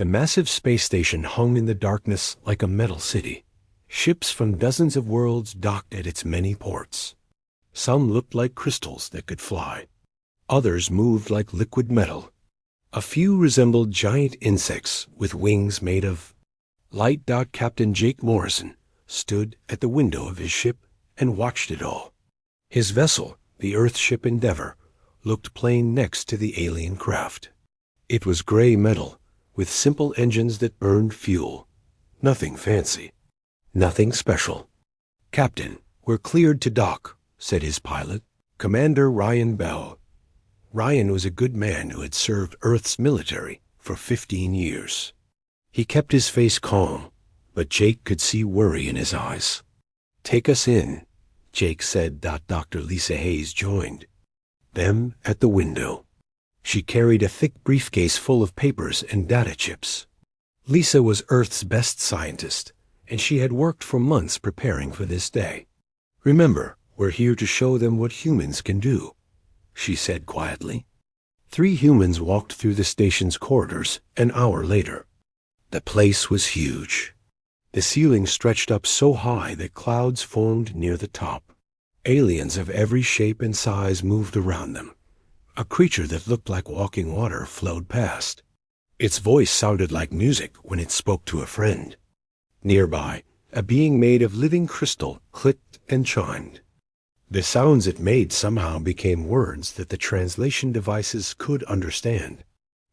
The massive space station hung in the darkness like a metal city. Ships from dozens of worlds docked at its many ports. Some looked like crystals that could fly. Others moved like liquid metal. A few resembled giant insects with wings made of light. Captain Jake Morrison stood at the window of his ship and watched it all. His vessel, the Earthship Endeavor, looked plain next to the alien craft. It was gray metal, with simple engines that burned fuel. Nothing fancy. Nothing special. "Captain, we're cleared to dock," said his pilot, Commander Ryan Bell. Ryan was a good man who had served Earth's military for 15 years. He kept his face calm, but Jake could see worry in his eyes. "Take us in," Jake said. Dr. Lisa Hayes joined them at the window. She carried a thick briefcase full of papers and data chips. Lisa was Earth's best scientist, and she had worked for months preparing for this day. "Remember, we're here to show them what humans can do," she said quietly. 3 humans walked through the station's corridors an hour later. The place was huge. The ceiling stretched up so high that clouds formed near the top. Aliens of every shape and size moved around them. A creature that looked like walking water flowed past. Its voice sounded like music when it spoke to a friend. Nearby, a being made of living crystal clicked and chimed. The sounds it made somehow became words that the translation devices could understand.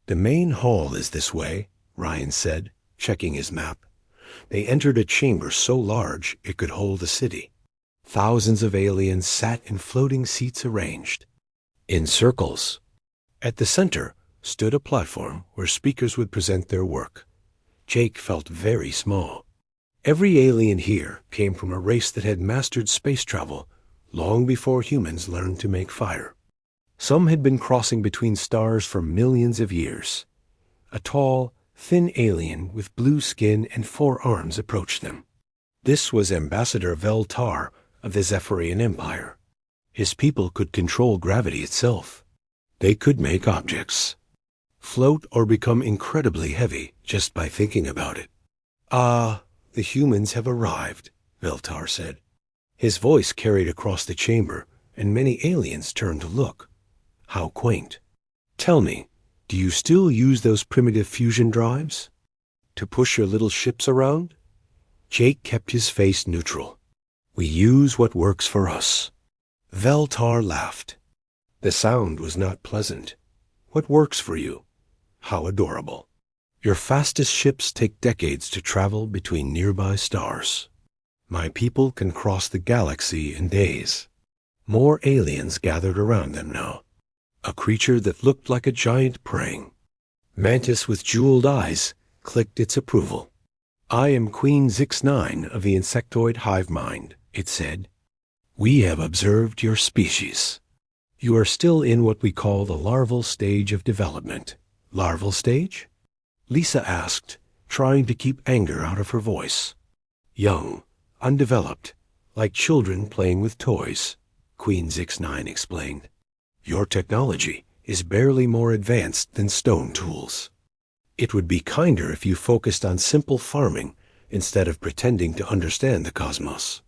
"The main hall is this way," Ryan said, checking his map. They entered a chamber so large it could hold a city. Thousands of aliens sat in floating seats arranged in circles. At the center stood a platform where speakers would present their work. Jake felt very small. Every alien here came from a race that had mastered space travel long before humans learned to make fire. Some had been crossing between stars for millions of years. A tall, thin alien with blue skin and 4 arms approached them. This was Ambassador Veltar of the Zephyrian Empire. His people could control gravity itself. They could make objects float or become incredibly heavy just by thinking about it. "Ah, the humans have arrived," Veltar said. His voice carried across the chamber, and many aliens turned to look. How quaint. "Tell me, do you still use those primitive fusion drives to push your little ships around?" Jake kept his face neutral. "We use what works for us." Veltar laughed. The sound was not pleasant. "What works for you? How adorable. Your fastest ships take decades to travel between nearby stars. My people can cross the galaxy in days." More aliens gathered around them now. A creature that looked like a giant praying. Mantis with jeweled eyes clicked its approval. "I am Queen Zix9 of the insectoid hive mind," it said. "We have observed your species. You are still in what we call the larval stage of development." "Larval stage?" Lisa asked, trying to keep anger out of her voice. "Young, undeveloped, like children playing with toys," Queen Zix9 explained. "Your technology is barely more advanced than stone tools. It would be kinder if you focused on simple farming instead of pretending to understand the cosmos."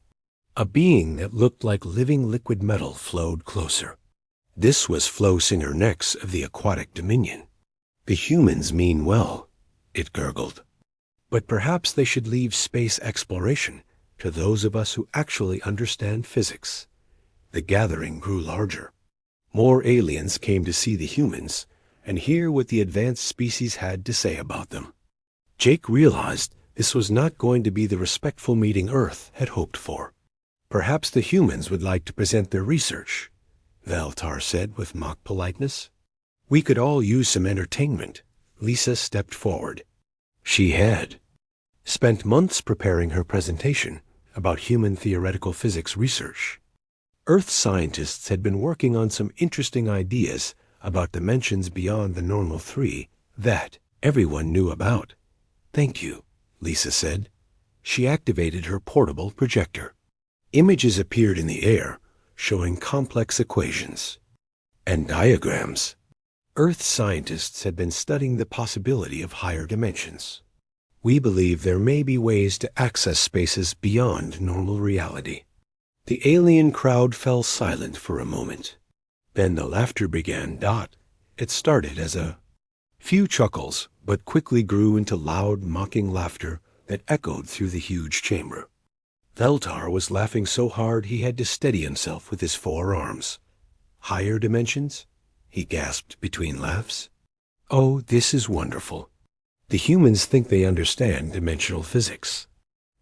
A being that looked like living liquid metal flowed closer. This was Flowsinger Nex of the Aquatic Dominion. "The humans mean well," it gurgled. "But perhaps they should leave space exploration to those of us who actually understand physics." The gathering grew larger. More aliens came to see the humans and hear what the advanced species had to say about them. Jake realized this was not going to be the respectful meeting Earth had hoped for. "Perhaps the humans would like to present their research," Veltar said with mock politeness. "We could all use some entertainment." Lisa stepped forward. She had spent months preparing her presentation about human theoretical physics research. Earth scientists had been working on some interesting ideas about dimensions beyond the normal 3 that everyone knew about. "Thank you," Lisa said. She activated her portable projector. Images appeared in the air, showing complex equations and diagrams. Earth scientists had been studying the possibility of higher dimensions. We believe there may be ways to access spaces beyond normal reality. The alien crowd fell silent for a moment. Then the laughter began. It started as a few chuckles, but quickly grew into loud, mocking laughter that echoed through the huge chamber. Veltar was laughing so hard he had to steady himself with his forearms. Higher dimensions? He gasped between laughs. Oh, this is wonderful. The humans think they understand dimensional physics.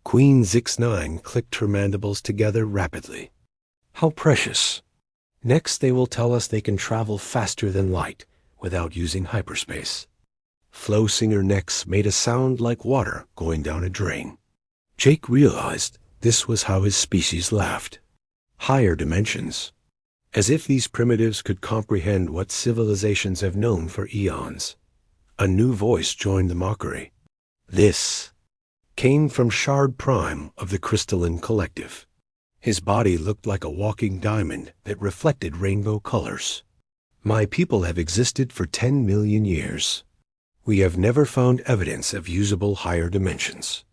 Queen Zix-9 clicked her mandibles together rapidly. How precious. Next they will tell us they can travel faster than light without using hyperspace. Flow Singer next made a sound like water going down a drain. Jake realized this was how his species laughed. Higher dimensions. As if these primitives could comprehend what civilizations have known for eons. A new voice joined the mockery. This came from Shard Prime of the Crystalline Collective. His body looked like a walking diamond that reflected rainbow colors. My people have existed for 10 million years. We have never found evidence of usable higher dimensions.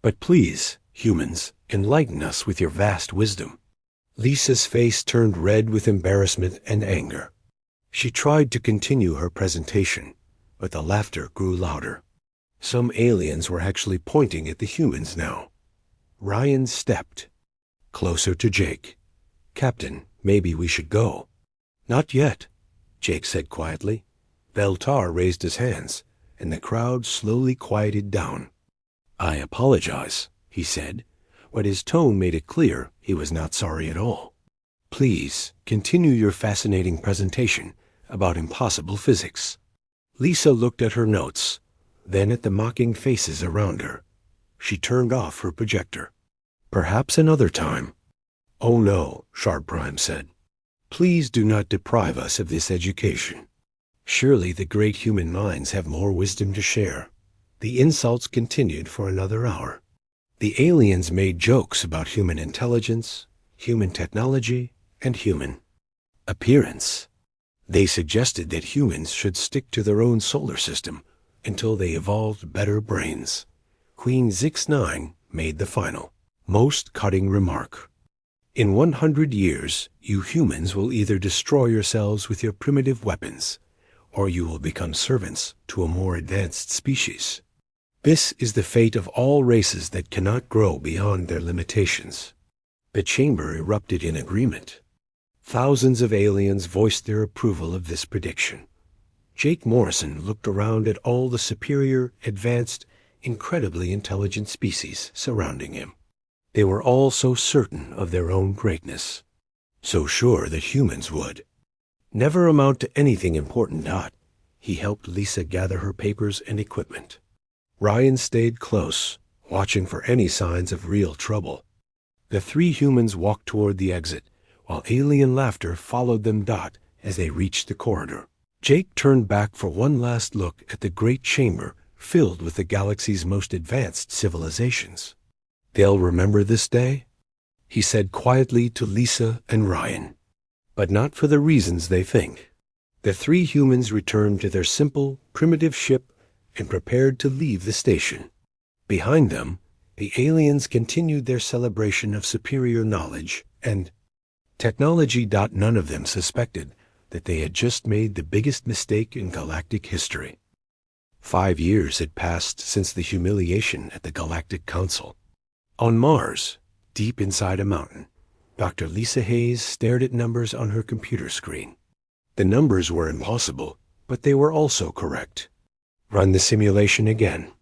But please, humans, enlighten us with your vast wisdom. Lisa's face turned red with embarrassment and anger. She tried to continue her presentation, but the laughter grew louder. Some aliens were actually pointing at the humans now. Ryan stepped closer to Jake. Captain, maybe we should go. Not yet, Jake said quietly. Veltar raised his hands, and the crowd slowly quieted down. I apologize, he said, but his tone made it clear he was not sorry at all. Please, continue your fascinating presentation about impossible physics. Lisa looked at her notes, then at the mocking faces around her. She turned off her projector. Perhaps another time. Oh no, Shard Prime said. Please do not deprive us of this education. Surely the great human minds have more wisdom to share. The insults continued for another hour. The aliens made jokes about human intelligence, human technology, and human appearance. They suggested that humans should stick to their own solar system until they evolved better brains. Queen Zix-9 made the final, most cutting remark. In 100 years, you humans will either destroy yourselves with your primitive weapons, or you will become servants to a more advanced species. This is the fate of all races that cannot grow beyond their limitations. The chamber erupted in agreement. Thousands of aliens voiced their approval of this prediction. Jake Morrison looked around at all the superior, advanced, incredibly intelligent species surrounding him. They were all so certain of their own greatness, so sure that humans would never amount to anything important. He helped Lisa gather her papers and equipment. Ryan stayed close, watching for any signs of real trouble. The three humans walked toward the exit, while alien laughter followed them. As they reached the corridor, Jake turned back for one last look at the great chamber filled with the galaxy's most advanced civilizations. They'll remember this day, he said quietly to Lisa and Ryan, but not for the reasons they think. The three humans returned to their simple, primitive ship and prepared to leave the station. Behind them, the aliens continued their celebration of superior knowledge and technology. None of them suspected that they had just made the biggest mistake in galactic history. 5 years had passed since the humiliation at the Galactic Council. On Mars, deep inside a mountain, Dr. Lisa Hayes stared at numbers on her computer screen. The numbers were impossible, but they were also correct. Run the simulation again.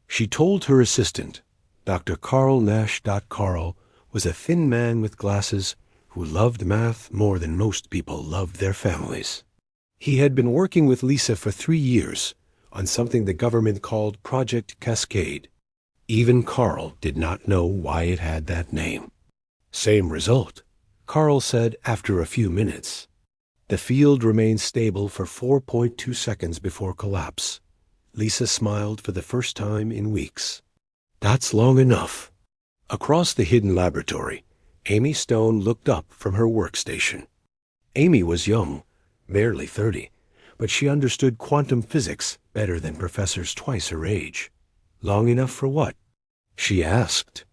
She told her assistant, Dr. Carl Nash. Carl was a thin man with glasses who loved math more than most people loved their families. He had been working with Lisa for 3 years on something the government called Project Cascade. Even Carl did not know why it had that name. Same result, Carl said after a few minutes. The field remained stable for 4.2 seconds before collapse. Lisa smiled for the first time in weeks. That's long enough. Across the hidden laboratory, Amy Stone looked up from her workstation. Amy was young, barely 30, but she understood quantum physics better than professors twice her age. Long enough for what? She asked.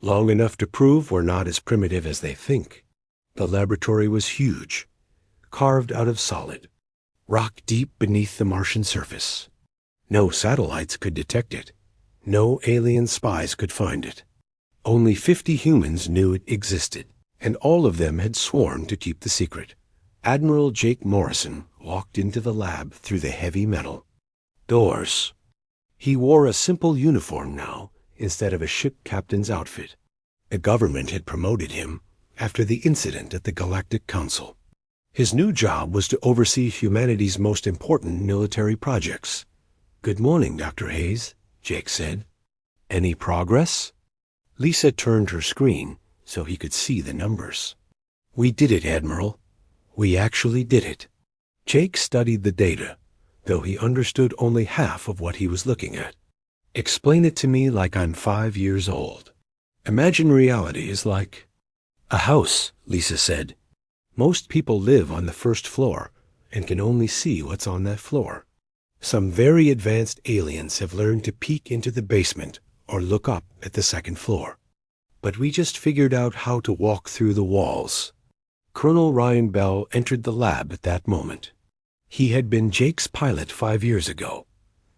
Long enough to prove we're not as primitive as they think. The laboratory was huge, carved out of solid, rock deep beneath the Martian surface. No satellites could detect it. No alien spies could find it. Only 50 humans knew it existed, and all of them had sworn to keep the secret. Admiral Jake Morrison walked into the lab through the heavy metal doors. He wore a simple uniform now instead of a ship captain's outfit. The government had promoted him after the incident at the Galactic Council. His new job was to oversee humanity's most important military projects. "Good morning, Dr. Hayes," Jake said. "Any progress?" Lisa turned her screen so he could see the numbers. "We did it, Admiral. We actually did it." Jake studied the data, though he understood only half of what he was looking at. "Explain it to me like I'm 5 years old. Imagine reality is like a house," Lisa said. "Most people live on the first floor and can only see what's on that floor. Some very advanced aliens have learned to peek into the basement or look up at the second floor. But we just figured out how to walk through the walls." Colonel Ryan Bell entered the lab at that moment. He had been Jake's pilot 5 years ago,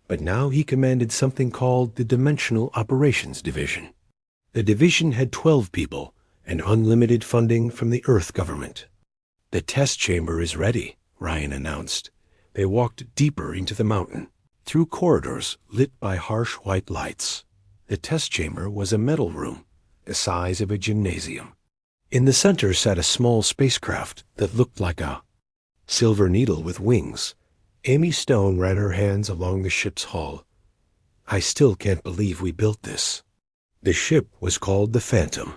but now he commanded something called the Dimensional Operations Division. The division had 12 people and unlimited funding from the Earth government. "The test chamber is ready," Ryan announced. They walked deeper into the mountain, through corridors lit by harsh white lights. The test chamber was a metal room, the size of a gymnasium. In the center sat a small spacecraft that looked like a silver needle with wings. Amy Stone ran her hands along the ship's hull. "I still can't believe we built this." The ship was called the Phantom.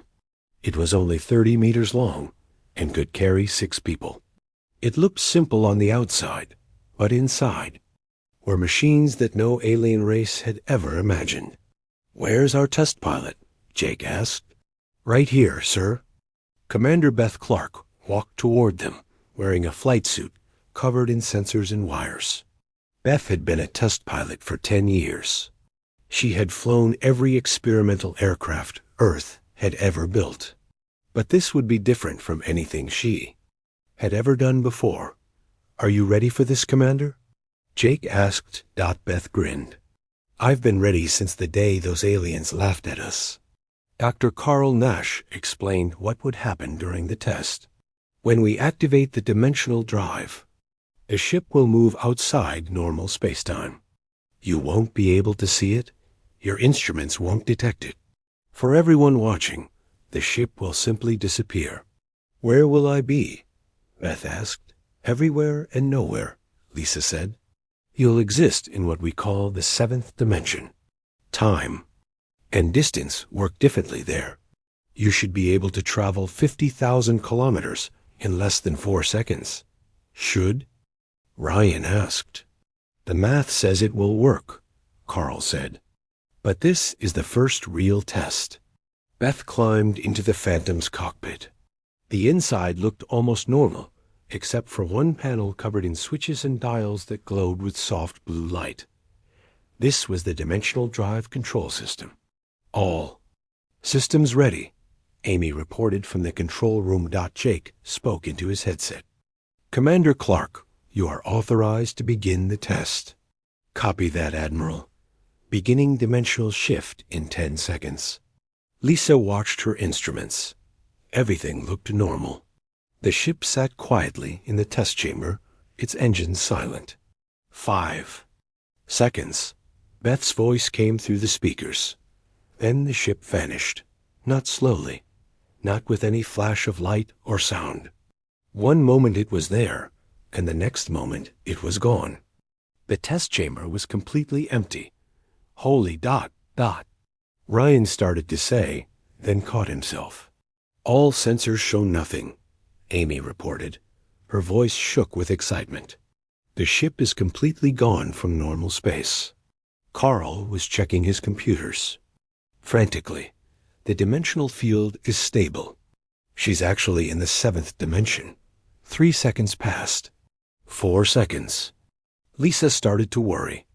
It was only 30 meters long and could carry 6 people. It looked simple on the outside, but inside were machines that no alien race had ever imagined. "Where's our test pilot?" Jake asked. "Right here, sir." Commander Beth Clark walked toward them, wearing a flight suit covered in sensors and wires. Beth had been a test pilot for 10 years. She had flown every experimental aircraft Earth had ever built. But this would be different from anything she had ever done before. "Are you ready for this, Commander?" Jake asked. Beth grinned. "I've been ready since the day those aliens laughed at us." Dr. Carl Nash explained what would happen during the test. "When we activate the dimensional drive, the ship will move outside normal spacetime. You won't be able to see it. Your instruments won't detect it. For everyone watching, the ship will simply disappear." "Where will I be?" Beth asked. "Everywhere and nowhere," Lisa said. "You'll exist in what we call the 7th dimension. Time and distance work differently there. You should be able to travel 50,000 kilometers in less than 4 seconds. Should?" Ryan asked. "The math says it will work," Carl said. "But this is the first real test." Beth climbed into the Phantom's cockpit. The inside looked almost normal, except for one panel covered in switches and dials that glowed with soft blue light. This was the dimensional drive control system. "All systems ready," Amy reported from the control room. Jake spoke into his headset. "Commander Clark, you are authorized to begin the test." "Copy that, Admiral. Beginning dimensional shift in 10 seconds." Lisa watched her instruments. Everything looked normal. The ship sat quietly in the test chamber, its engines silent. 5 seconds. Beth's voice came through the speakers. Then the ship vanished, not slowly, not with any flash of light or sound. One moment it was there, and the next moment it was gone. The test chamber was completely empty. "Holy dot. Ryan started to say, then caught himself. "All sensors show nothing," Amy reported. Her voice shook with excitement. "The ship is completely gone from normal space." Carl was checking his computers. Frantically, "The dimensional field is stable. She's actually in the 7th dimension. 3 seconds passed. 4 seconds. Lisa started to worry.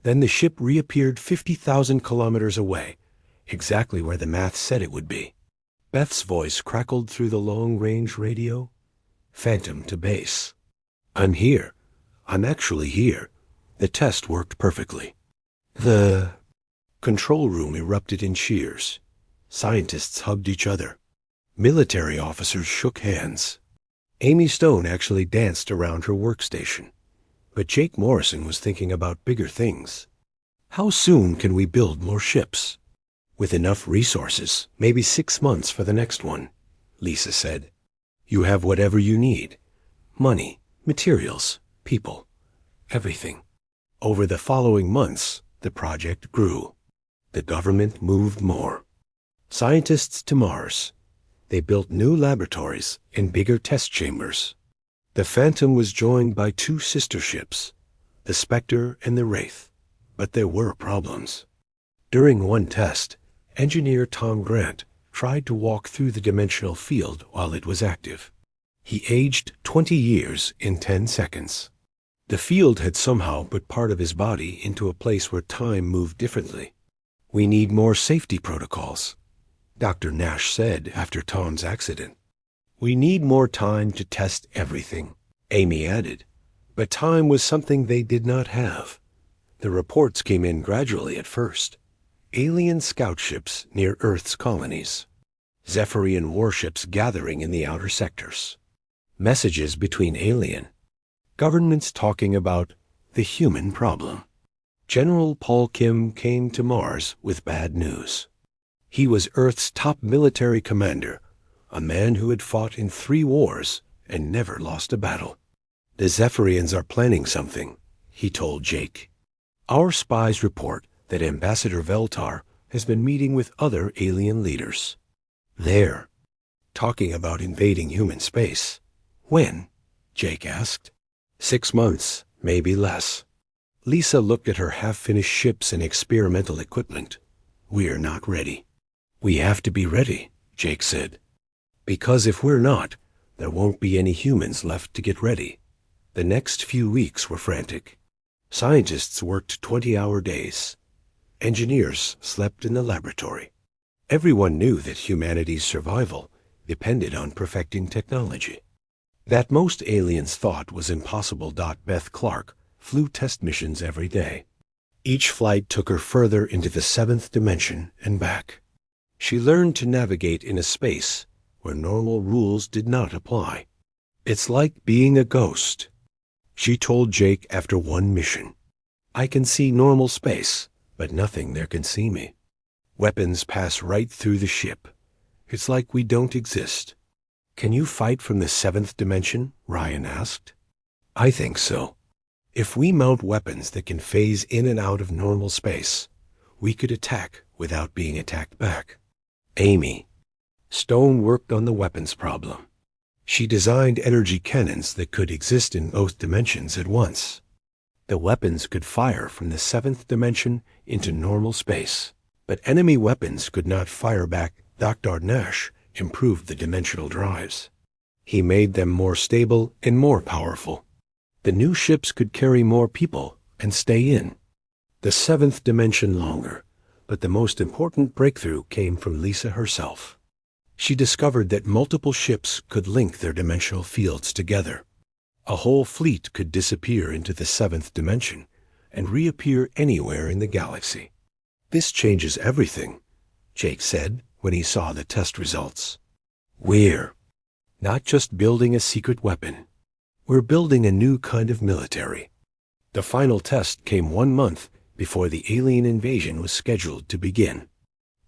Then the ship reappeared 50,000 kilometers away, exactly where the math said it would be. Beth's voice crackled through the long-range radio. Phantom to base. I'm here. I'm actually here. The test worked perfectly. The control room erupted in cheers. Scientists hugged each other. Military officers shook hands. Amy Stone actually danced around her workstation. But Jake Morrison was thinking about bigger things. How soon can we build more ships? With enough resources, maybe 6 months for the next one, Lisa said. You have whatever you need. Money, materials, people, everything. Over the following months, the project grew. The government moved more. Scientists to Mars. They built new laboratories and bigger test chambers. The Phantom was joined by 2 sister ships, the Spectre and the Wraith. But there were problems. During one test, engineer Tom Grant tried to walk through the dimensional field while it was active. He aged 20 years in 10 seconds. The field had somehow put part of his body into a place where time moved differently. We need more safety protocols, Dr. Nash said after Tom's accident. We need more time to test everything, Amy added. But time was something they did not have. The reports came in gradually at first. Alien scout ships near Earth's colonies. Zephyrian warships gathering in the outer sectors. Messages between alien. Governments talking about the human problem. General Paul Kim came to Mars with bad news. He was Earth's top military commander, a man who had fought in 3 wars and never lost a battle. The Zephyrians are planning something, he told Jake. Our spies report that Ambassador Veltar has been meeting with other alien leaders. They're talking about invading human space. When? Jake asked. 6 months, maybe less. Lisa looked at her half-finished ships and experimental equipment. We're not ready. We have to be ready, Jake said. Because if we're not, there won't be any humans left to get ready. The next few weeks were frantic. Scientists worked 20-hour days. Engineers slept in the laboratory. Everyone knew that humanity's survival depended on perfecting technology. That most aliens thought was impossible. Beth Clark flew test missions every day. Each flight took her further into the 7th dimension and back. She learned to navigate in a space where normal rules did not apply. It's like being a ghost, she told Jake after one mission. I can see normal space, but nothing there can see me. Weapons pass right through the ship. It's like we don't exist. Can you fight from the 7th dimension? Ryan asked. I think so. If we mount weapons that can phase in and out of normal space, we could attack without being attacked back. Amy Stone worked on the weapons problem. She designed energy cannons that could exist in both dimensions at once. The weapons could fire from the 7th dimension into normal space, but enemy weapons could not fire back. Dr. Nash improved the dimensional drives. He made them more stable and more powerful. The new ships could carry more people and stay in the 7th dimension longer, but the most important breakthrough came from Lisa herself. She discovered that multiple ships could link their dimensional fields together. A whole fleet could disappear into the 7th dimension and reappear anywhere in the galaxy. This changes everything, Jake said when he saw the test results. We're not just building a secret weapon. We're building a new kind of military. The final test came 1 month before the alien invasion was scheduled to begin.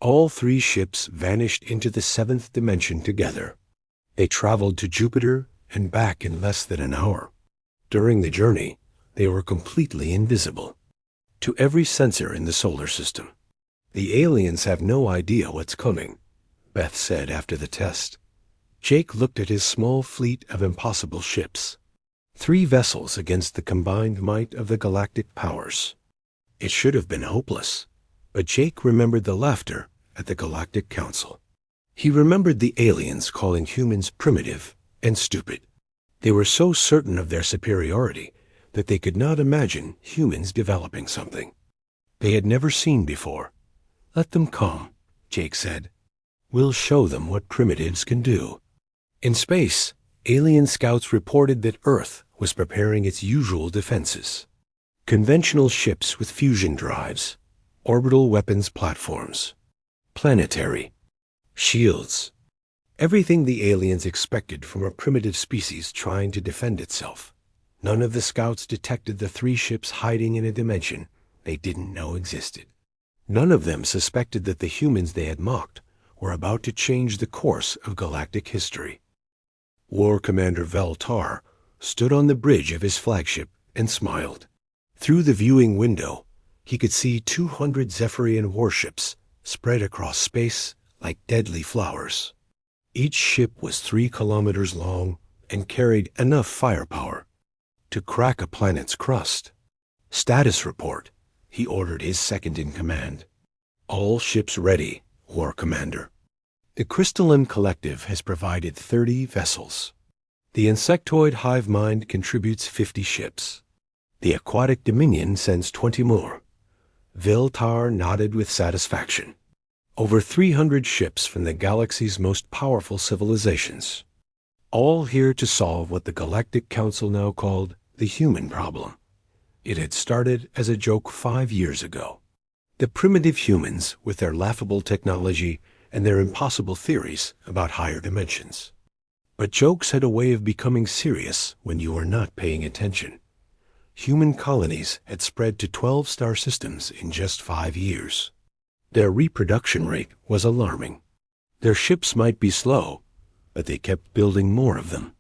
All 3 ships vanished into the 7th dimension together. They traveled to Jupiter and back in less than an hour. During the journey, they were completely invisible to every sensor in the solar system. The aliens have no idea what's coming, Beth said after the test. Jake looked at his small fleet of impossible ships. 3 vessels against the combined might of the galactic powers. It should have been hopeless, but Jake remembered the laughter at the Galactic Council. He remembered the aliens calling humans primitive and stupid. They were so certain of their superiority that they could not imagine humans developing something they had never seen before. "Let them come," Jake said. "We'll show them what primitives can do." In space, alien scouts reported that Earth was preparing its usual defenses. Conventional ships with fusion drives, orbital weapons platforms, planetary shields. Everything the aliens expected from a primitive species trying to defend itself. None of the scouts detected the 3 ships hiding in a dimension they didn't know existed. None of them suspected that the humans they had mocked were about to change the course of galactic history. War Commander Veltar stood on the bridge of his flagship and smiled. Through the viewing window, he could see 200 Zephyrian warships spread across space like deadly flowers. Each ship was 3 kilometers long and carried enough firepower to crack a planet's crust. "Status report," he ordered his second-in-command. "All ships ready, War Commander." The Crystalline Collective has provided 30 vessels. The insectoid hive mind contributes 50 ships. The Aquatic Dominion sends 20 more. Viltar nodded with satisfaction. Over 300 ships from the galaxy's most powerful civilizations. All here to solve what the Galactic Council now called the human problem. It had started as a joke 5 years ago. The primitive humans, with their laughable technology and their impossible theories about higher dimensions. But jokes had a way of becoming serious when you were not paying attention. Human colonies had spread to 12 star systems in just 5 years. Their reproduction rate was alarming. Their ships might be slow, but they kept building more of them.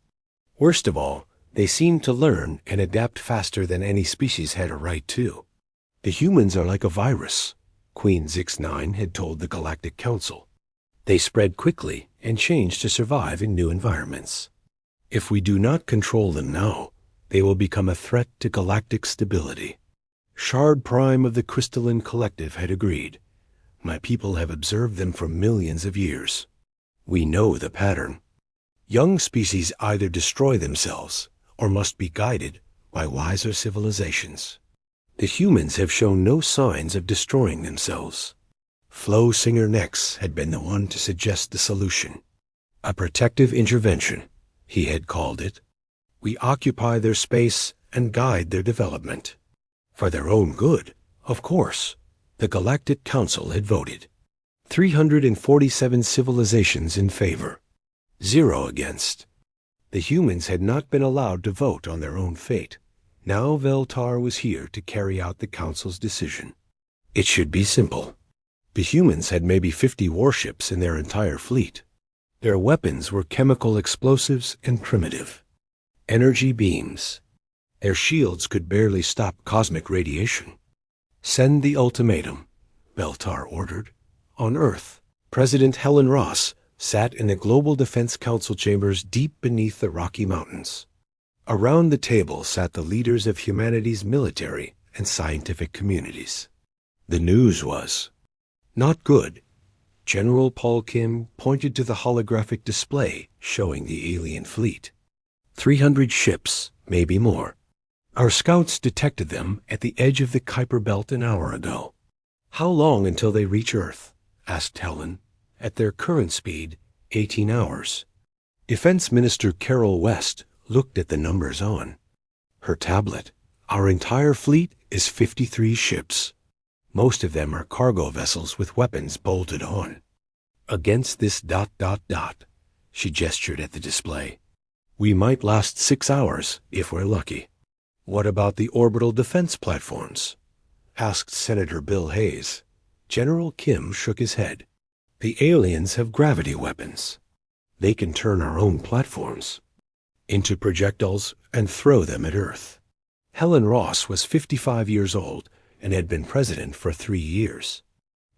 Worst of all, they seemed to learn and adapt faster than any species had a right to. "The humans are like a virus," Queen Zix-9 had told the Galactic Council. "They spread quickly and change to survive in new environments. If we do not control them now, they will become a threat to galactic stability." Shard Prime of the Crystalline Collective had agreed. "My people have observed them for millions of years. We know the pattern. Young species either destroy themselves or must be guided by wiser civilizations. The humans have shown no signs of destroying themselves." Flo Singer Nex had been the one to suggest the solution. "A protective intervention," he had called it. "We occupy their space and guide their development. For their own good, of course." The Galactic Council had voted. 347 civilizations in favor, 0 against. The humans had not been allowed to vote on their own fate. Now Veltar was here to carry out the Council's decision. It should be simple. The humans had maybe 50 warships in their entire fleet. Their weapons were chemical explosives and primitive. Energy beams. Their shields could barely stop cosmic radiation. "Send the ultimatum," Veltar ordered. On Earth, President Helen Ross sat in the Global Defense Council chambers deep beneath the Rocky Mountains. Around the table sat the leaders of humanity's military and scientific communities. The news was not good. General Paul Kim pointed to the holographic display showing the alien fleet. 300 ships, maybe more. Our scouts detected them at the edge of the Kuiper Belt an hour ago. "How long until they reach Earth?" asked Helen. "At their current speed, 18 hours. Defense Minister Carol West looked at the numbers on her tablet. "Our entire fleet is 53 ships. Most of them are cargo vessels with weapons bolted on. Against this ... she gestured at the display. "We might last 6 hours if we're lucky." "What about the orbital defense platforms?" asked Senator Bill Hayes. General Kim shook his head. "The aliens have gravity weapons. They can turn our own platforms into projectiles and throw them at Earth." Helen Ross was 55 years old and had been president for 3 years.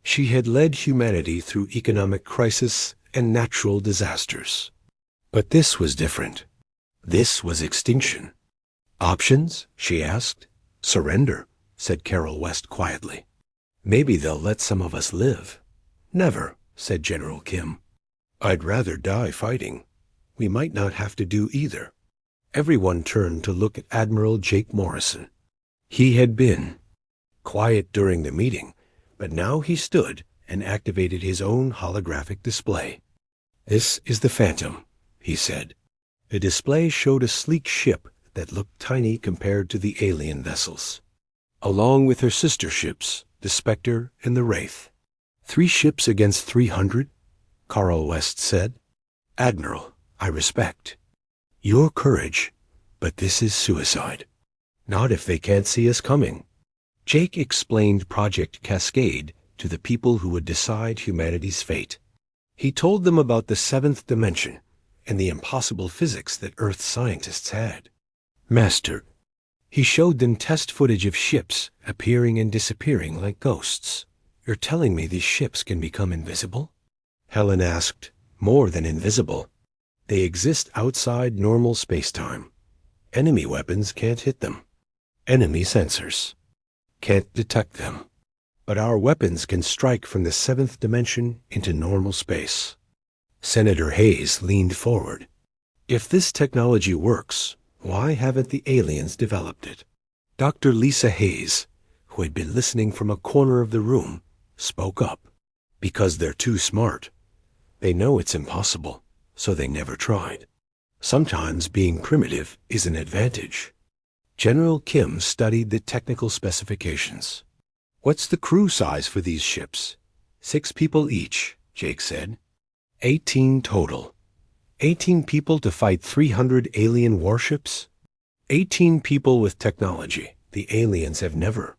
She had led humanity through economic crisis and natural disasters. But this was different. This was extinction. "Options?" she asked. "Surrender," said Carol West quietly. "Maybe they'll let some of us live." "Never," said General Kim. "I'd rather die fighting. We might not have to do either." Everyone turned to look at Admiral Jake Morrison. He had been quiet during the meeting, but now he stood and activated his own holographic display. "This is the Phantom," he said. The display showed a sleek ship that looked tiny compared to the alien vessels, along with her sister ships, the Spectre and the Wraith. 3 ships against 300, Carl West said. "Admiral, I respect your courage, but this is suicide. Not if they can't see us coming." Jake explained Project Cascade to the people who would decide humanity's fate. He told them about the 7th dimension and the impossible physics that Earth scientists had mastered. He showed them test footage of ships appearing and disappearing like ghosts. "You're telling me these ships can become invisible?" Helen asked. "More than invisible. They exist outside normal space-time. Enemy weapons can't hit them. Enemy sensors can't detect them. But our weapons can strike from the 7th dimension into normal space." Senator Hayes leaned forward. "If this technology works, why haven't the aliens developed it?" Dr. Lisa Hayes, who had been listening from a corner of the room, spoke up. "Because they're too smart. They know it's impossible, so they never tried. Sometimes being primitive is an advantage." General Kim studied the technical specifications. "What's the crew size for these ships?" 6 people each, Jake said. 18 total. 18 people to fight 300 alien warships? 18 people with technology the aliens have never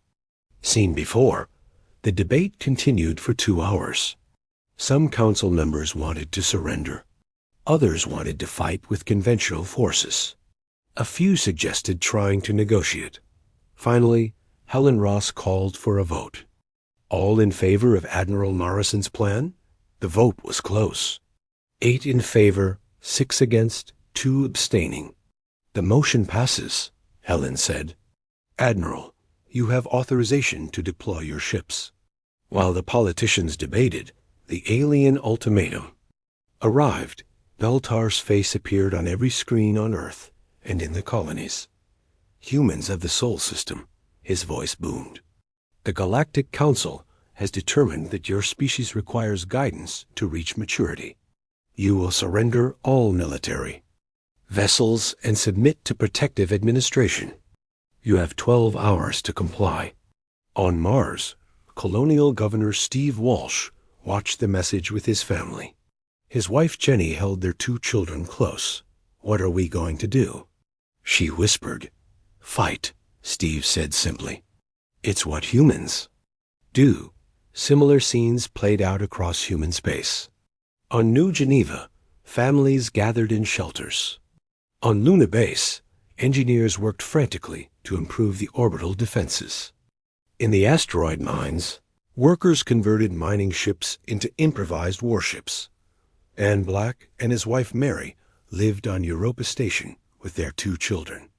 seen before. The debate continued for 2 hours. Some council members wanted to surrender. Others wanted to fight with conventional forces. A few suggested trying to negotiate. Finally, Helen Ross called for a vote. All in favor of Admiral Morrison's plan? The vote was close. 8 in favor, 6 against, 2 abstaining. "The motion passes," Helen said. "Admiral, you have authorization to deploy your ships." While the politicians debated, the alien ultimatum arrived. Beltar's face appeared on every screen on Earth and in the colonies. "Humans of the Sol System," his voice boomed. "The Galactic Council has determined that your species requires guidance to reach maturity. You will surrender all military vessels and submit to protective administration. You have 12 hours to comply." On Mars, Colonial Governor Steve Walsh watched the message with his family. His wife Jenny held their 2 children close. "What are we going to do?" She whispered. "Fight," Steve said simply. "It's what humans do." Similar scenes played out across human space. On New Geneva, families gathered in shelters. On Luna Base, engineers worked frantically to improve the orbital defenses. In the asteroid mines, workers converted mining ships into improvised warships. Anne Black and his wife Mary lived on Europa Station with their 2 children.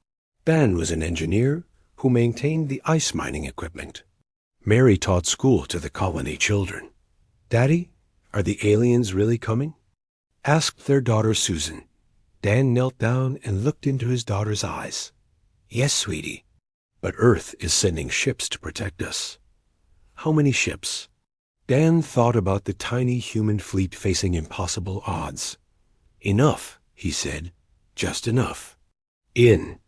Dan was an engineer who maintained the ice mining equipment. Mary taught school to the colony children. "Daddy, are the aliens really coming?" asked their daughter Susan. Dan knelt down and looked into his daughter's eyes. "Yes, sweetie, but Earth is sending ships to protect us." "How many ships?" Dan thought about the tiny human fleet facing impossible odds. "Enough," he said. "Just enough." In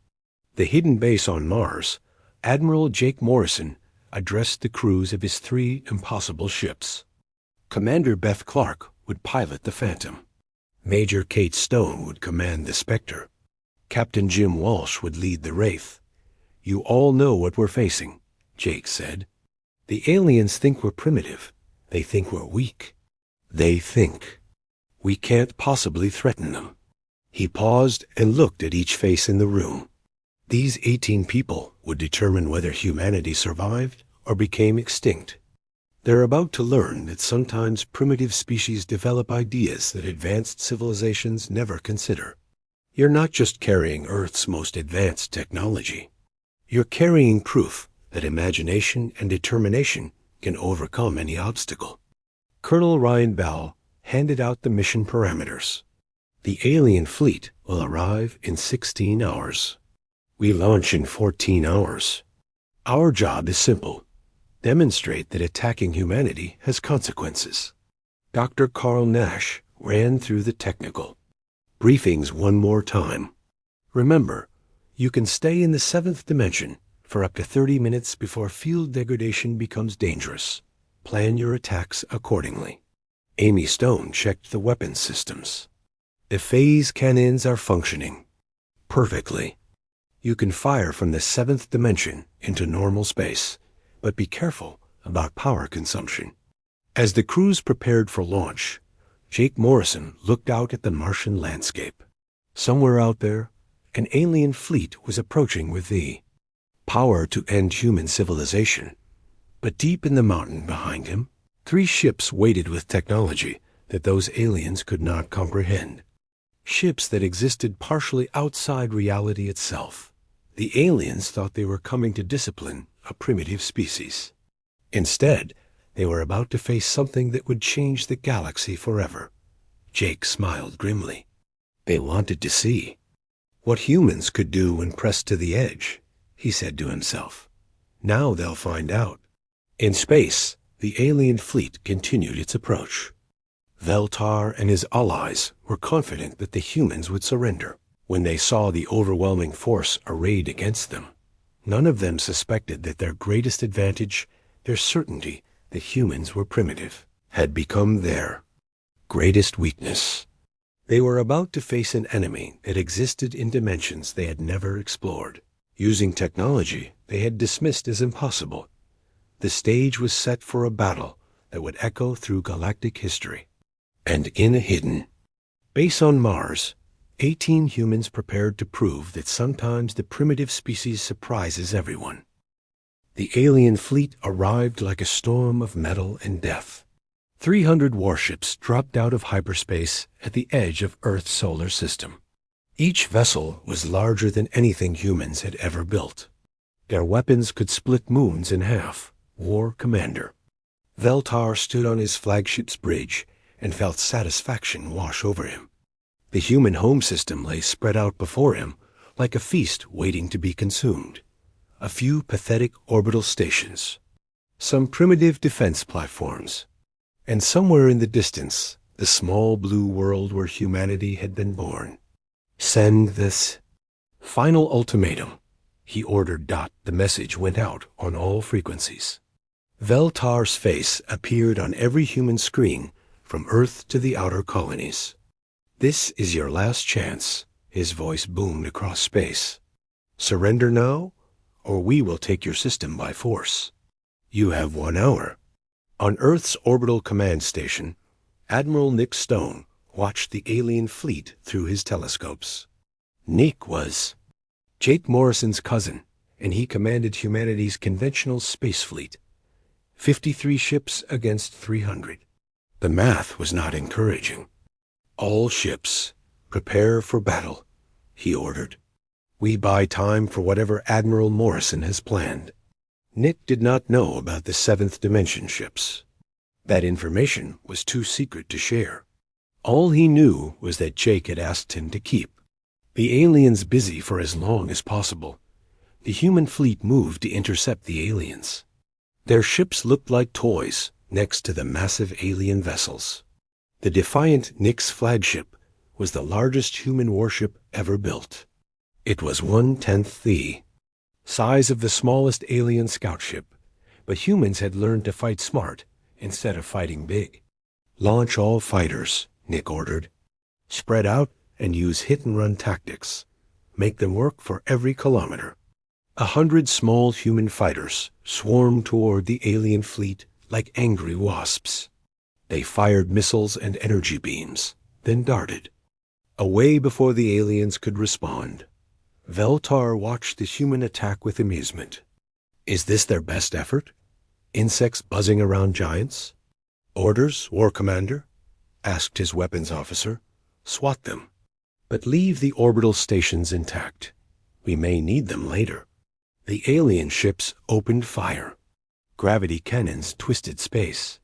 the hidden base on Mars, Admiral Jake Morrison addressed the crews of his 3 impossible ships. Commander Beth Clark would pilot the Phantom. Major Kate Stone would command the Spectre. Captain Jim Walsh would lead the Wraith. "You all know what we're facing," Jake said. "The aliens think we're primitive. They think we're weak. They think we can't possibly threaten them." He paused and looked at each face in the room. These 18 people would determine whether humanity survived or became extinct. They're about to learn that sometimes primitive species develop ideas that advanced civilizations never consider. You're not just carrying Earth's most advanced technology. You're carrying proof that imagination and determination can overcome any obstacle. Colonel Ryan Bell handed out the mission parameters. The alien fleet will arrive in 16 hours. We launch in 14 hours. Our job is simple. Demonstrate that attacking humanity has consequences. Dr. Carl Nash ran through the technical briefings one more time. Remember, you can stay in the 7th dimension for up to 30 minutes before field degradation becomes dangerous. Plan your attacks accordingly. Amy Stone checked the weapons systems. The phase cannons are functioning perfectly. You can fire from the 7th dimension into normal space, but be careful about power consumption. As the crews prepared for launch, Jake Morrison looked out at the Martian landscape. Somewhere out there, an alien fleet was approaching with the power to end human civilization. But deep in the mountain behind him, 3 ships waited with technology that those aliens could not comprehend. Ships that existed partially outside reality itself. The aliens thought they were coming to discipline a primitive species. Instead, they were about to face something that would change the galaxy forever. Jake smiled grimly. They wanted to see what humans could do when pressed to the edge, he said to himself. Now they'll find out. In space, the alien fleet continued its approach. Veltar and his allies were confident that the humans would surrender when they saw the overwhelming force arrayed against them. None of them suspected that their greatest advantage, their certainty that humans were primitive, had become their greatest weakness. They were about to face an enemy that existed in dimensions they had never explored, using technology they had dismissed as impossible. The stage was set for a battle that would echo through galactic history. And in a hidden base on Mars, 18 humans prepared to prove that sometimes the primitive species surprises everyone. The alien fleet arrived like a storm of metal and death. 300 warships dropped out of hyperspace at the edge of Earth's solar system. Each vessel was larger than anything humans had ever built. Their weapons could split moons in half. War Commander. Veltar stood on his flagship's bridge and felt satisfaction wash over him. The human home system lay spread out before him like a feast waiting to be consumed. A few pathetic orbital stations, some primitive defense platforms, and somewhere in the distance, the small blue world where humanity had been born. Send this final ultimatum, he ordered. The message went out on all frequencies. Veltar's face appeared on every human screen from Earth to the outer colonies. This is your last chance, his voice boomed across space. Surrender now, or we will take your system by force. You have 1 hour. On Earth's orbital command station, Admiral Nick Stone watched the alien fleet through his telescopes. Nick was Jake Morrison's cousin, and he commanded humanity's conventional space fleet. 53 ships against 300. The math was not encouraging. All ships, prepare for battle, he ordered. We buy time for whatever Admiral Morrison has planned. Nick did not know about the 7th dimension ships. That information was too secret to share. All he knew was that Jake had asked him to keep the aliens busy for as long as possible. The human fleet moved to intercept the aliens. Their ships looked like toys next to the massive alien vessels. The defiant Nick's flagship was the largest human warship ever built. It was 1/10 the size of the smallest alien scout ship, but humans had learned to fight smart instead of fighting big. Launch all fighters, Nick ordered. Spread out and use hit-and-run tactics. Make them work for every kilometer. 100 small human fighters swarmed toward the alien fleet like angry wasps. They fired missiles and energy beams, then darted away before the aliens could respond. Veltar watched the human attack with amusement. Is this their best effort? Insects buzzing around giants? Orders, War Commander? Asked his weapons officer. Swat them, but leave the orbital stations intact. We may need them later. The alien ships opened fire. Gravity cannons twisted space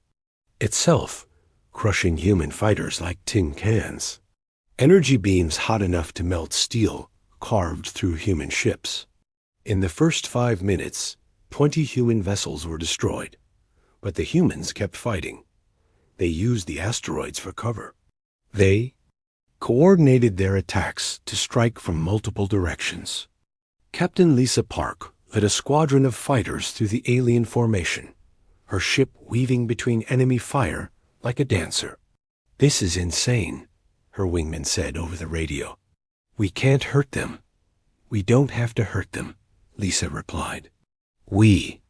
itself, crushing human fighters like tin cans. Energy beams hot enough to melt steel carved through human ships. In the first 5 minutes, 20 human vessels were destroyed, but the humans kept fighting. They used the asteroids for cover. They coordinated their attacks to strike from multiple directions. Captain Lisa Park led a squadron of fighters through the alien formation, her ship weaving between enemy fire like a dancer. "This is insane," her wingman said over the radio. "We can't hurt them." "We don't have to hurt them," Lisa replied. "We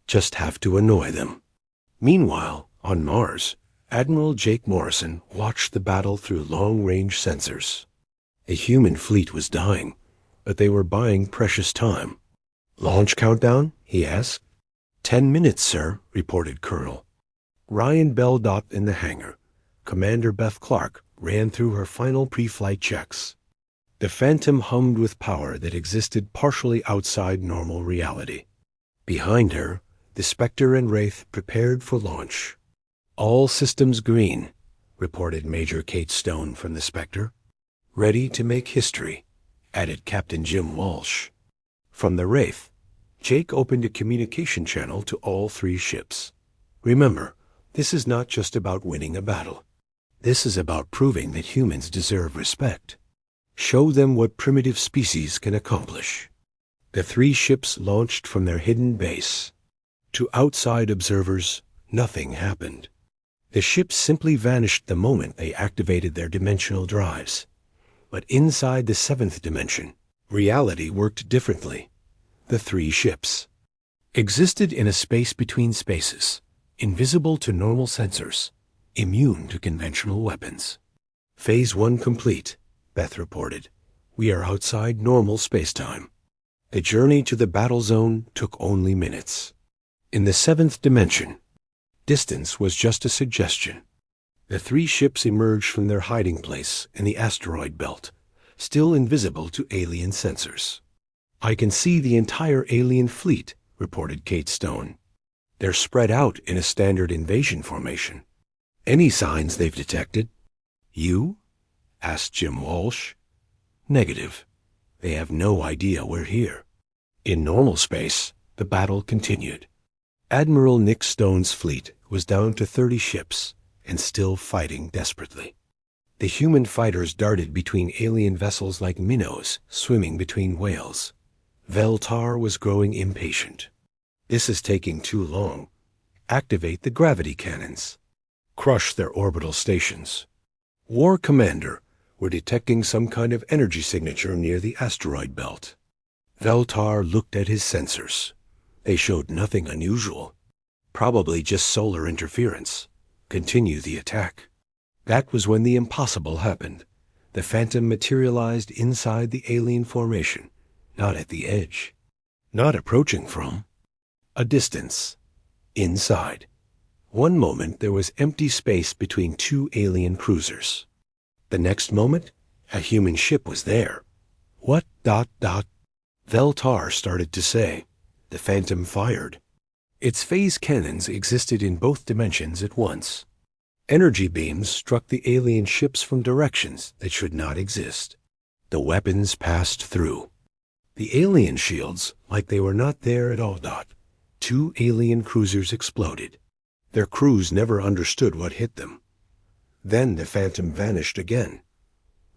just have to annoy them." Meanwhile, on Mars, Admiral Jake Morrison watched the battle through long-range sensors. A human fleet was dying, but they were buying precious time. "Launch countdown?" he asked. 10 minutes, sir," reported Colonel Ryan Bell. In the hangar, Commander Beth Clark ran through her final pre-flight checks. The Phantom hummed with power that existed partially outside normal reality. Behind her, the Spectre and Wraith prepared for launch. "All systems green," reported Major Kate Stone from the Spectre. "Ready to make history," added Captain Jim Walsh. From the Wraith, Jake opened a communication channel to all 3 ships. "Remember, this is not just about winning a battle. This is about proving that humans deserve respect. Show them what primitive species can accomplish." The 3 ships launched from their hidden base. To outside observers, nothing happened. The ships simply vanished the moment they activated their dimensional drives. But inside the 7th dimension, reality worked differently. The 3 ships existed in a space between spaces, invisible to normal sensors, immune to conventional weapons. "Phase 1 complete," Beth reported. "We are outside normal spacetime." The journey to the battle zone took only minutes. In the 7th dimension, distance was just a suggestion. The 3 ships emerged from their hiding place in the asteroid belt, still invisible to alien sensors. "I can see the entire alien fleet," reported Kate Stone. "They're spread out in a standard invasion formation." "Any signs they've detected?" "You?" asked Jim Walsh. "Negative. They have no idea we're here." In normal space, the battle continued. Admiral Nick Stone's fleet was down to 30 ships and still fighting desperately. The human fighters darted between alien vessels like minnows swimming between whales. Veltar was growing impatient. "This is taking too long. Activate the gravity cannons. Crush their orbital stations." "War Commander, we're detecting some kind of energy signature near the asteroid belt." Veltar looked at his sensors. They showed nothing unusual. "Probably just solar interference. Continue the attack." That was when the impossible happened. The Phantom materialized inside the alien formation, not at the edge, not approaching from a distance. Inside. One moment there was empty space between 2 alien cruisers. The next moment, a human ship was there. "What ... Veltar started to say. The Phantom fired. Its phase cannons existed in both dimensions at once. Energy beams struck the alien ships from directions that should not exist. The weapons passed through. The alien shields, like they were not there at all. 2 alien cruisers exploded. Their crews never understood what hit them. Then the Phantom vanished again.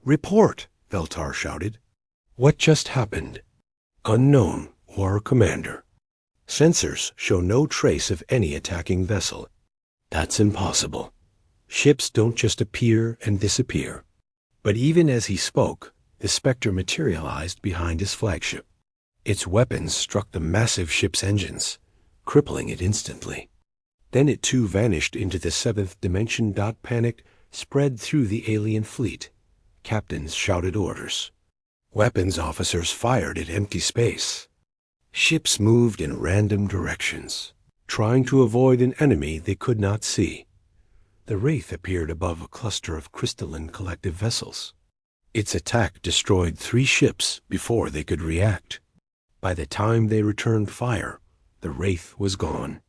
"Report!" Veltar shouted. "What just happened?" "Unknown, War Commander. Sensors show no trace of any attacking vessel." "That's impossible. Ships don't just appear and disappear." But even as he spoke, the Spectre materialized behind his flagship. Its weapons struck the massive ship's engines, crippling it instantly. Then it too vanished into the 7th dimension. Panic spread through the alien fleet. Captains shouted orders. Weapons officers fired at empty space. Ships moved in random directions, trying to avoid an enemy they could not see. The Wraith appeared above a cluster of crystalline collective vessels. Its attack destroyed 3 ships before they could react. By the time they returned fire, the Wraith was gone.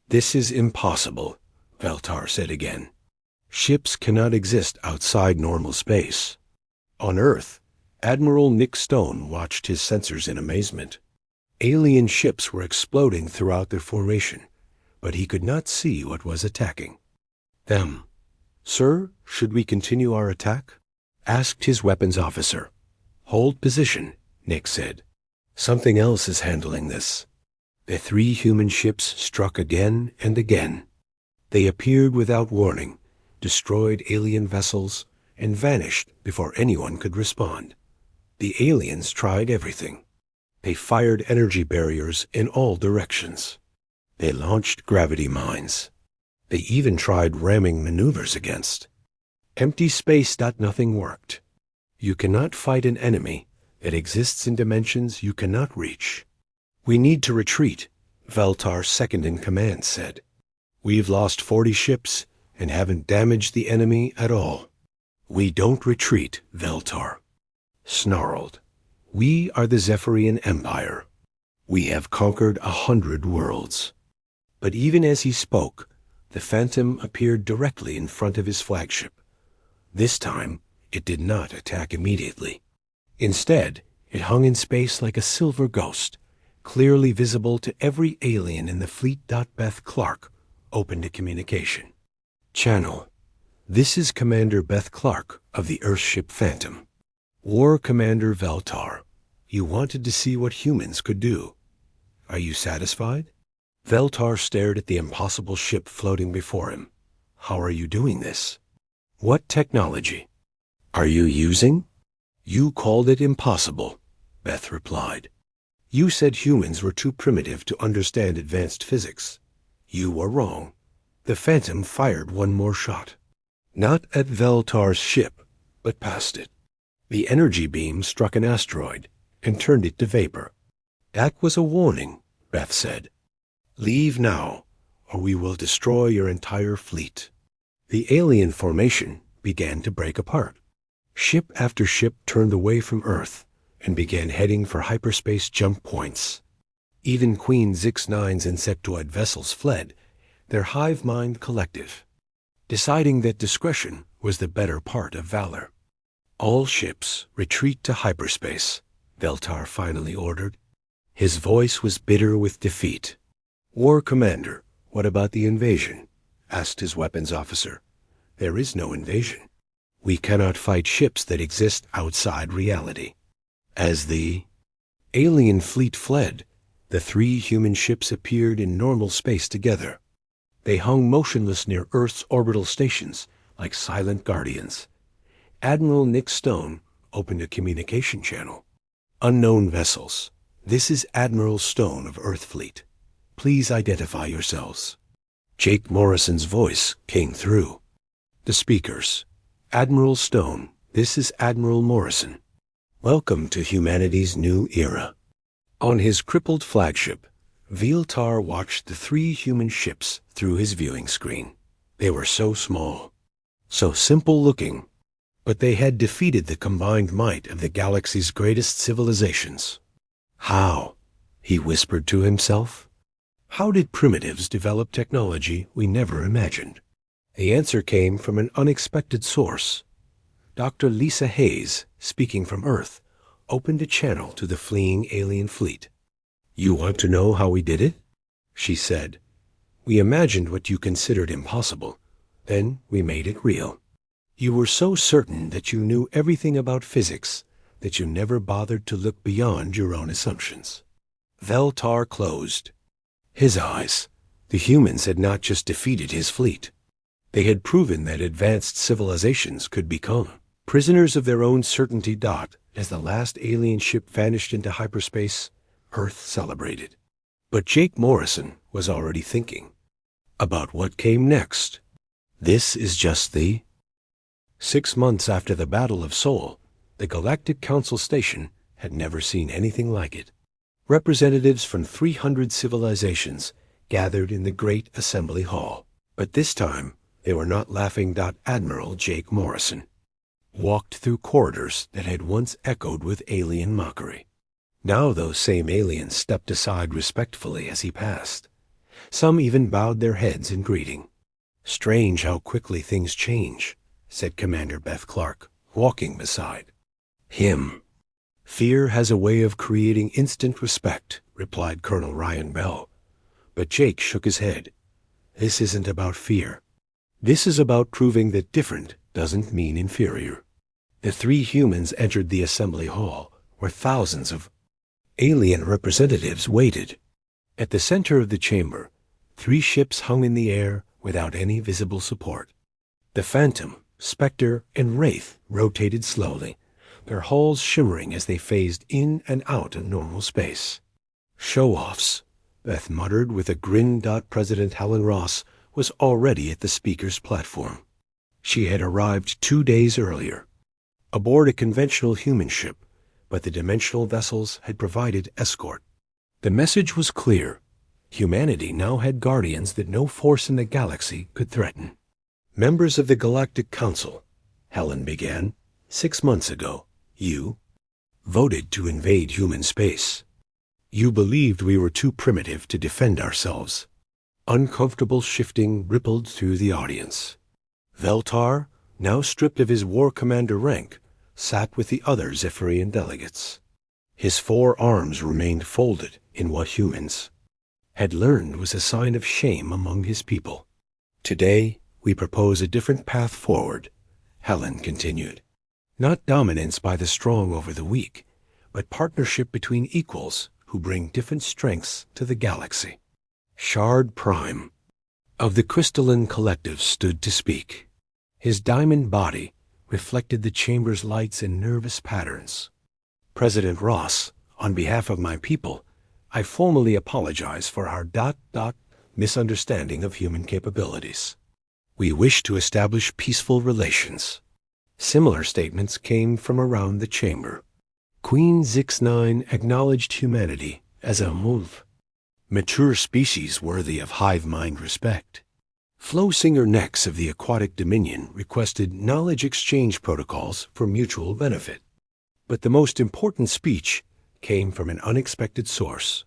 "This is impossible," Veltar said again. "Ships cannot exist outside normal space." On Earth, Admiral Nick Stone watched his sensors in amazement. Alien ships were exploding throughout their formation, but he could not see what was attacking them. "Sir, should we continue our attack?" asked his weapons officer. "Hold position," Nick said. "Something else is handling this." The 3 human ships struck again and again. They appeared without warning, destroyed alien vessels, and vanished before anyone could respond. The aliens tried everything. They fired energy barriers in all directions. They launched gravity mines. They even tried ramming maneuvers against empty space. Nothing worked. You cannot fight an enemy that exists in dimensions you cannot reach. "We need to retreat," Veltar's second-in-command said. "We've lost 40 ships and haven't damaged the enemy at all." "We don't retreat," Veltar snarled. "We are the Zephyrian Empire. We have conquered 100 worlds." But even as he spoke, the Phantom appeared directly in front of his flagship. This time, it did not attack immediately. Instead, it hung in space like a silver ghost, clearly visible to every alien in the fleet. Beth Clark opened a communication channel. "This is Commander Beth Clark of the Earthship Phantom. War Commander Veltar, you wanted to see what humans could do. Are you satisfied?" Veltar stared at the impossible ship floating before him. "How are you doing this? What technology are you using?" "You called it impossible," Beth replied. "You said humans were too primitive to understand advanced physics. You were wrong." The Phantom fired one more shot. Not at Veltar's ship, but past it. The energy beam struck an asteroid and turned it to vapor. "That was a warning," Beth said. "Leave now, or we will destroy your entire fleet." The alien formation began to break apart. Ship after ship turned away from Earth and began heading for hyperspace jump points. Even Queen Zix-9's insectoid vessels fled, their hive mind collective, deciding that discretion was the better part of valor. "All ships retreat to hyperspace," Veltar finally ordered. His voice was bitter with defeat. "War Commander, what about the invasion?" asked his weapons officer. "There is no invasion. We cannot fight ships that exist outside reality." As the alien fleet fled, the 3 human ships appeared in normal space together. They hung motionless near Earth's orbital stations like silent guardians. Admiral Nick Stone opened a communication channel. "Unknown vessels. This is Admiral Stone of Earth Fleet. Please identify yourselves." Jake Morrison's voice came through the speakers. "Admiral Stone, this is Admiral Morrison. Welcome to humanity's new era." On his crippled flagship, Veltar watched the 3 human ships through his viewing screen. They were so small, so simple-looking, but they had defeated the combined might of the galaxy's greatest civilizations. "How?" he whispered to himself. "How did primitives develop technology we never imagined?" The answer came from an unexpected source. Dr. Lisa Hayes, speaking from Earth, opened a channel to the fleeing alien fleet. "You want to know how we did it?" she said. "We imagined what you considered impossible. Then we made it real. You were so certain that you knew everything about physics that you never bothered to look beyond your own assumptions." Veltar closed his eyes. The humans had not just defeated his fleet. They had proven that advanced civilizations could become prisoners of their own certainty. As the last alien ship vanished into hyperspace, Earth celebrated. But Jake Morrison was already thinking about what came next. This is just the 6 months after the Battle of Sol, the Galactic Council Station had never seen anything like it. Representatives from 300 civilizations gathered in the Great Assembly Hall. But this time, they were not laughing. Admiral Jake Morrison walked through corridors that had once echoed with alien mockery. Now those same aliens stepped aside respectfully as he passed. Some even bowed their heads in greeting. "Strange how quickly things change," said Commander Beth Clark, walking beside Him. Fear has a way of creating instant respect, replied Colonel Ryan Bell. But Jake shook his head. This isn't about fear. This is about proving that different doesn't mean inferior. The three humans entered the assembly hall, where thousands of alien representatives waited. At the center of the chamber, three ships hung in the air without any visible support. The Phantom, Spectre, and Wraith rotated slowly, their hulls shimmering as they phased in and out of normal space. Show-offs, Beth muttered with a grin. President Helen Ross was already at the speaker's platform. She had arrived 2 days earlier, aboard a conventional human ship, but the dimensional vessels had provided escort. The message was clear. Humanity now had guardians that no force in the galaxy could threaten. Members of the Galactic Council, Helen began, 6 months ago, you voted to invade human space. You believed we were too primitive to defend ourselves. Uncomfortable shifting rippled through the audience. Veltar, now stripped of his war commander rank, sat with the other Zephyrian delegates. His 4 arms remained folded in what humans had learned was a sign of shame among his people. Today, we propose a different path forward, Helen continued. Not dominance by the strong over the weak, but partnership between equals who bring different strengths to the galaxy. Shard Prime of the Crystalline Collective stood to speak. His diamond body reflected the chamber's lights in nervous patterns. President Ross, on behalf of my people, I formally apologize for our misunderstanding of human capabilities. We wish to establish peaceful relations. Similar statements came from around the chamber. Queen Zix-9 acknowledged humanity as a mature species worthy of hive mind respect. Flowsinger Nex of the Aquatic Dominion requested knowledge exchange protocols for mutual benefit. But the most important speech came from an unexpected source.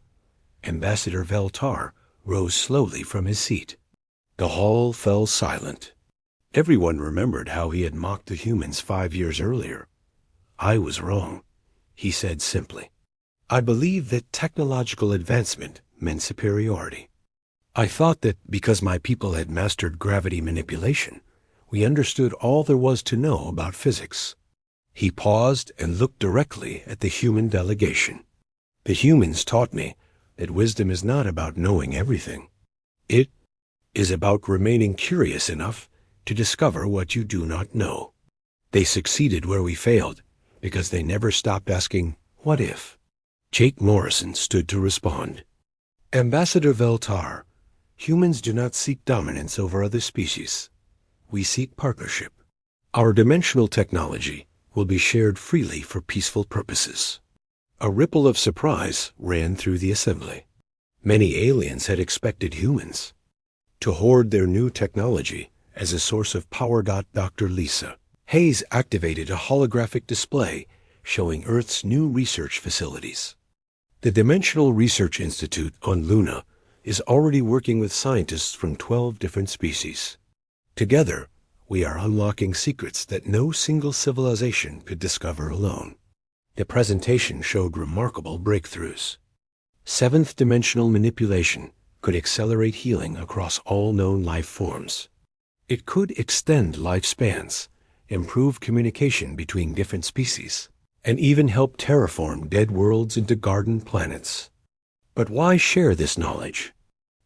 Ambassador Veltar rose slowly from his seat. The hall fell silent. Everyone remembered how he had mocked the humans 5 years earlier. I was wrong, he said simply. I believed that technological advancement meant superiority. I thought that because my people had mastered gravity manipulation, we understood all there was to know about physics. He paused and looked directly at the human delegation. The humans taught me that wisdom is not about knowing everything. It is about remaining curious enough to discover what you do not know. They succeeded where we failed because they never stopped asking, what if? Jake Morrison stood to respond. Ambassador Veltar, humans do not seek dominance over other species. We seek partnership. Our dimensional technology will be shared freely for peaceful purposes. A ripple of surprise ran through the assembly. Many aliens had expected humans to hoard their new technology as a source of power. Dr. Lisa Hayes activated a holographic display showing Earth's new research facilities. The Dimensional Research Institute on Luna is already working with scientists from 12 different species. Together, we are unlocking secrets that no single civilization could discover alone. The presentation showed remarkable breakthroughs. Seventh dimensional manipulation could accelerate healing across all known life forms. It could extend lifespans, improve communication between different species, and even help terraform dead worlds into garden planets. But why share this knowledge?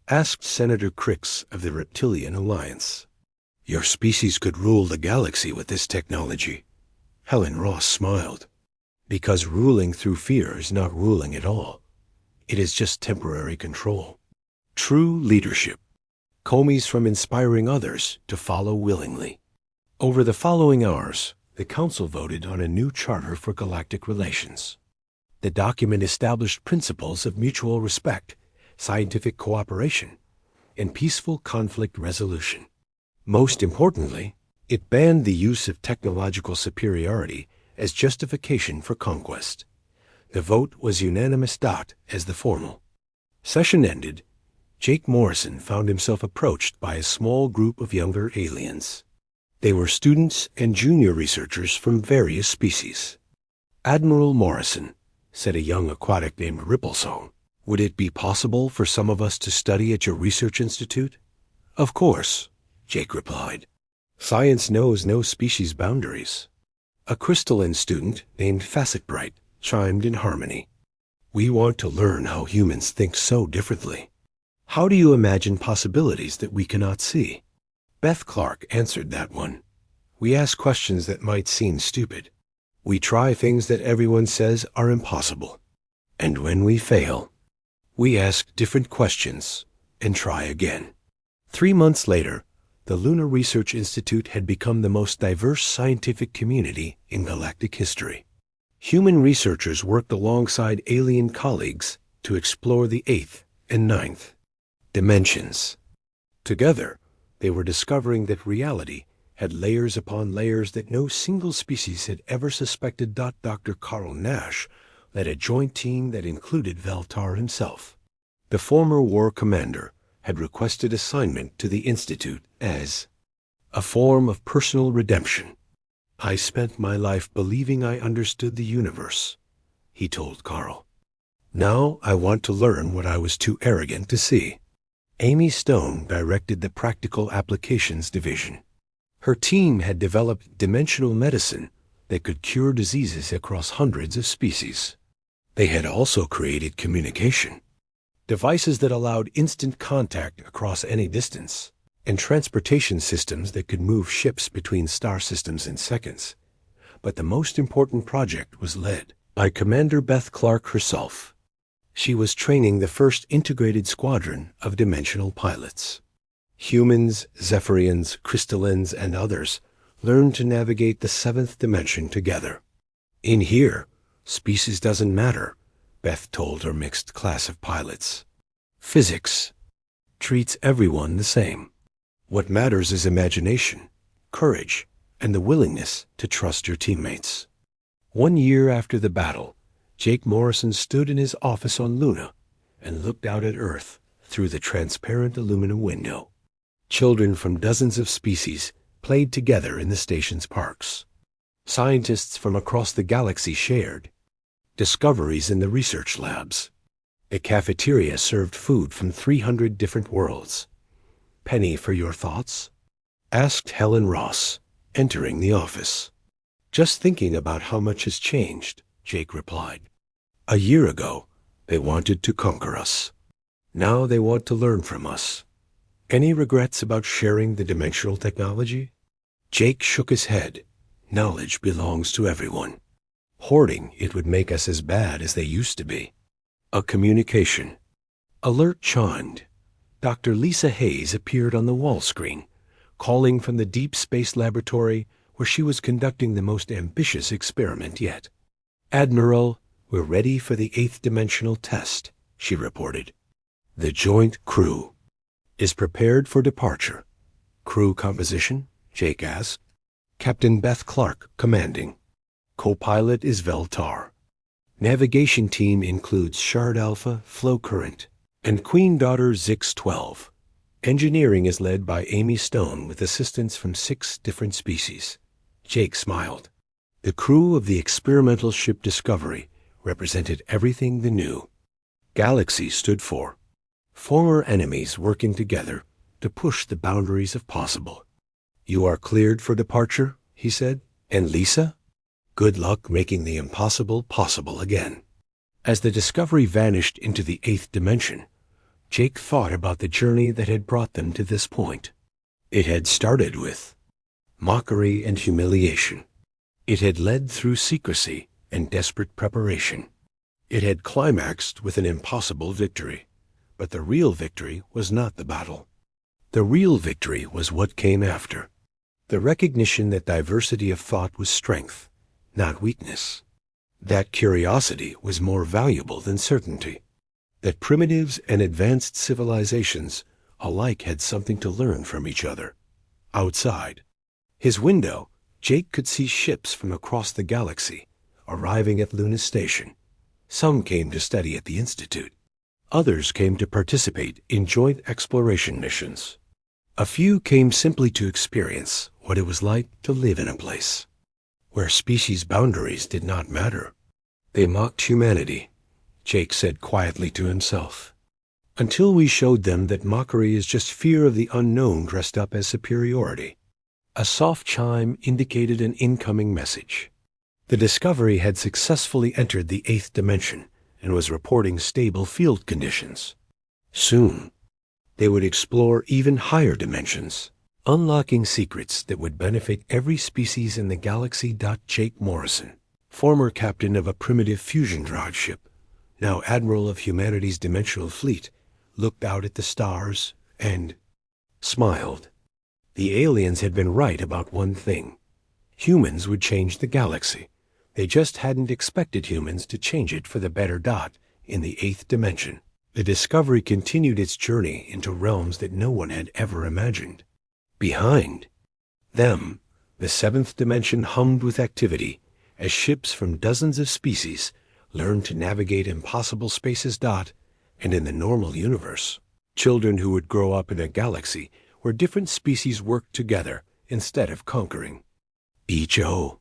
Asked Senator Crix of the Reptilian Alliance. Your species could rule the galaxy with this technology. Helen Ross smiled. Because ruling through fear is not ruling at all. It is just temporary control. True leadership comes from inspiring others to follow willingly. Over the following hours, the Council voted on a new charter for galactic relations. The document established principles of mutual respect, scientific cooperation, and peaceful conflict resolution. Most importantly, it banned the use of technological superiority as justification for conquest. The vote was unanimous. As the formal session ended, Jake Morrison found himself approached by a small group of younger aliens. They were students and junior researchers from various species. "Admiral Morrison," said a young aquatic named Ripplesong, "would it be possible for some of us to study at your research institute?" "Of course," Jake replied. "Science knows no species boundaries." A crystalline student named Facetbright chimed in harmony. "We want to learn how humans think so differently. How do you imagine possibilities that we cannot see?" Beth Clark answered that one. "We ask questions that might seem stupid. We try things that everyone says are impossible. And when we fail, we ask different questions and try again." 3 months later, the Lunar Research Institute had become the most diverse scientific community in galactic history. Human researchers worked alongside alien colleagues to explore the 8th and 9th dimensions. Together, they were discovering that reality had layers upon layers that no single species had ever suspected. Dr. Carl Nash led a joint team that included Veltar himself. The former war commander had requested assignment to the Institute as a form of personal redemption. "I spent my life believing I understood the universe," he told Carl. "Now I want to learn what I was too arrogant to see." Amy Stone directed the Practical Applications Division. Her team had developed dimensional medicine that could cure diseases across hundreds of species. They had also created communication, devices that allowed instant contact across any distance, and transportation systems that could move ships between star systems in seconds. But the most important project was led by Commander Beth Clark herself. She was training the first integrated squadron of dimensional pilots. Humans, Zephyrians, Crystallins, and others learned to navigate the 7th dimension together. "In here, species doesn't matter," Beth told her mixed class of pilots. "Physics treats everyone the same. What matters is imagination, courage, and the willingness to trust your teammates." 1 year after the battle, Jake Morrison stood in his office on Luna and looked out at Earth through the transparent aluminum window. Children from dozens of species played together in the station's parks. Scientists from across the galaxy shared discoveries in the research labs. A cafeteria served food from 300 different worlds. "Penny for your thoughts?" asked Helen Ross, entering the office. "Just thinking about how much has changed," Jake replied. "A year ago, they wanted to conquer us. Now they want to learn from us. Any regrets about sharing the dimensional technology?" Jake shook his head. "Knowledge belongs to everyone. Hoarding it would make us as bad as they used to be." A communication alert chimed. Dr. Lisa Hayes appeared on the wall screen, calling from the Deep Space Laboratory where she was conducting the most ambitious experiment yet. "Admiral, we're ready for the 8th dimensional test," she reported. "The joint crew is prepared for departure." "Crew composition?" Jake asked. "Captain Beth Clark commanding. Co-pilot is Veltar. Navigation team includes Shard Alpha, Flow Current, and Queen Daughter Zix-12. Engineering is led by Amy Stone with assistance from 6 different species." Jake smiled. The crew of the experimental ship Discovery represented everything the new galaxy stood for. Former enemies working together to push the boundaries of possible. "You are cleared for departure," he said. "And Lisa? Good luck making the impossible possible again." As the Discovery vanished into the 8th dimension, Jake thought about the journey that had brought them to this point. It had started with mockery and humiliation. It had led through secrecy and desperate preparation. It had climaxed with an impossible victory. But the real victory was not the battle. The real victory was what came after. The recognition that diversity of thought was strength, not weakness. That curiosity was more valuable than certainty. That primitives and advanced civilizations alike had something to learn from each other. Outside his window, Jake could see ships from across the galaxy arriving at Luna Station. Some came to study at the Institute. Others came to participate in joint exploration missions. A few came simply to experience what it was like to live in a place. where species boundaries did not matter. They mocked humanity, Jake said quietly to himself, until we showed them that mockery is just fear of the unknown dressed up as superiority. A soft chime indicated an incoming message. The Discovery had successfully entered the 8th dimension and was reporting stable field conditions. Soon, they would explore even higher dimensions, unlocking secrets that would benefit every species in the galaxy. Jake Morrison, former captain of a primitive fusion drive ship, now admiral of humanity's dimensional fleet, looked out at the stars and smiled. The aliens had been right about one thing. Humans would change the galaxy. They just hadn't expected humans to change it for the better. In the 8th dimension, the Discovery continued its journey into realms that no one had ever imagined. Behind them, the 7th dimension hummed with activity as ships from dozens of species learned to navigate impossible spaces. And in the normal universe, children who would grow up in a galaxy where different species worked together instead of conquering. Each O